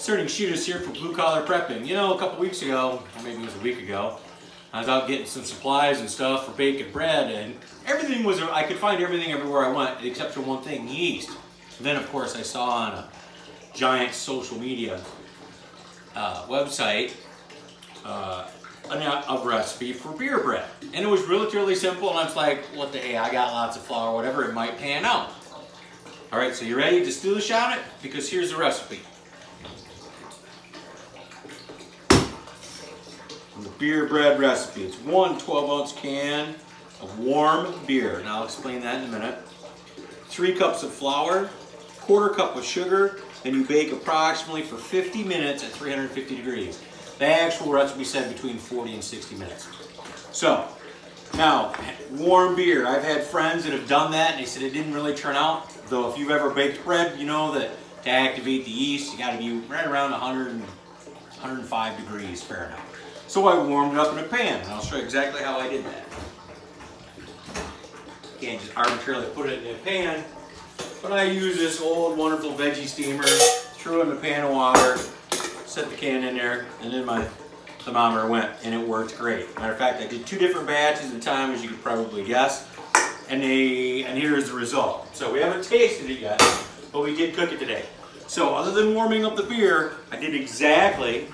Concerning shooters here for Blue Collar Prepping. You know, a couple weeks ago, or maybe it was a week ago, I was out getting some supplies and stuff for baking bread, and everything was, I could find everything everywhere I went, except for one thing, yeast. And then, of course, I saw on a giant social media website a recipe for beer bread. And it was relatively simple, and I was like, what the hey, I got lots of flour, whatever, it might pan out. All right, so you ready to steal the shot at it? Because here's the recipe. The beer bread recipe. It's one 12-ounce can of warm beer, and I'll explain that in a minute. 3 cups of flour, 1/4 cup of sugar, then you bake approximately for 50 minutes at 350 degrees. The actual recipe said between 40 and 60 minutes. So, now, warm beer. I've had friends that have done that, and they said it didn't really turn out. Though if you've ever baked bread, you know that to activate the yeast, you got to be right around 105 degrees Fahrenheit. So I warmed it up in a pan, and I'll show you exactly how I did that. You can't just arbitrarily put it in a pan, but I use this old wonderful veggie steamer, threw it in a pan of water, set the can in there, and then my thermometer went, and it worked great. Matter of fact, I did 2 different batches at a time, as you could probably guess, and here's the result. So we haven't tasted it yet, but we did cook it today. So other than warming up the beer, I did exactly,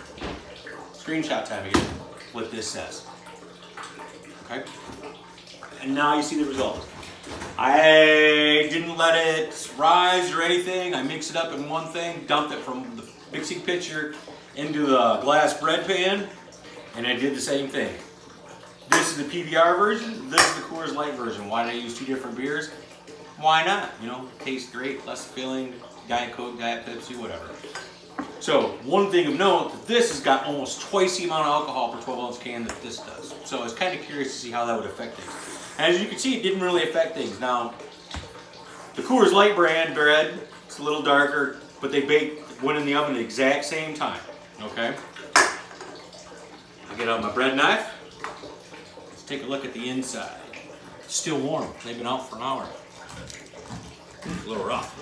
screenshot time again, what this says. Okay? And now you see the result. I didn't let it rise or anything. I mixed it up in one thing, dumped it from the mixing pitcher into the glass bread pan, and I did the same thing. This is the PBR version, this is the Coors Light version. Why did I use 2 different beers? Why not? You know, tastes great, less filling, Diet Coke, Diet Pepsi, whatever. So, one thing of note, this has got almost twice the amount of alcohol per 12-ounce can that this does. So I was kind of curious to see how that would affect things. And as you can see, it didn't really affect things. Now, the Coors Light brand bread, it's a little darker, but they went in the oven at the exact same time, okay? I get out my bread knife. Let's take a look at the inside. It's still warm. They've been out for an hour. A little rough.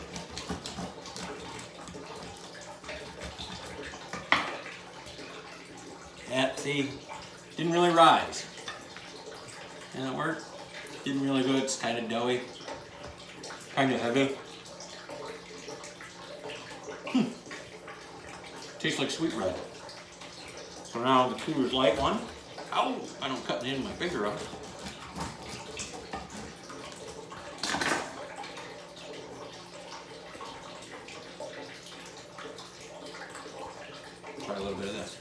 Yeah, see, didn't really rise. And it worked. Didn't really good. It's kind of doughy. Kind of heavy. Tastes like sweet bread. So now the Coors Light one. Ow! I don't cut the end of my finger up. Try a little bit of this.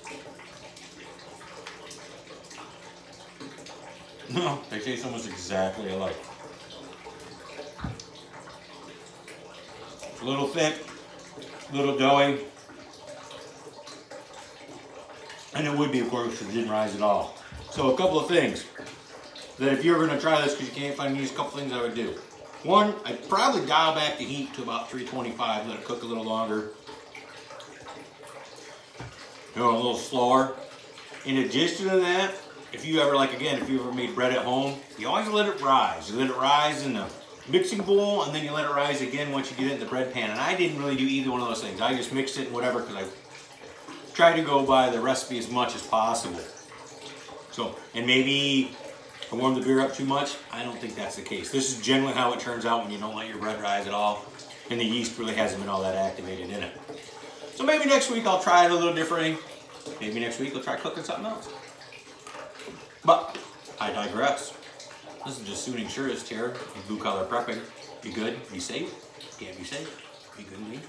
No, they taste almost exactly alike. It's a little thick, a little doughy, and it would be, of course, if it didn't rise at all. So a couple of things that if you're going to try this because you can't find these, a couple things I would do. One, I'd probably dial back the heat to about 325, let it cook a little longer. Go a little slower. In addition to that, if you ever, like again, if you ever made bread at home, you always let it rise. You let it rise in the mixing bowl, and then you let it rise again once you get it in the bread pan. And I didn't really do either one of those things. I just mixed it and whatever, because I try to go by the recipe as much as possible. So, and maybe I warmed the beer up too much. I don't think that's the case. This is generally how it turns out when you don't let your bread rise at all, and the yeast really hasn't been all that activated in it. So maybe next week I'll try it a little differently. Maybe next week I'll try cooking something else. But I digress. This is just Sooning Surest here in Blue Collar Prepping. Be good, be safe. Can't be safe. Be good and be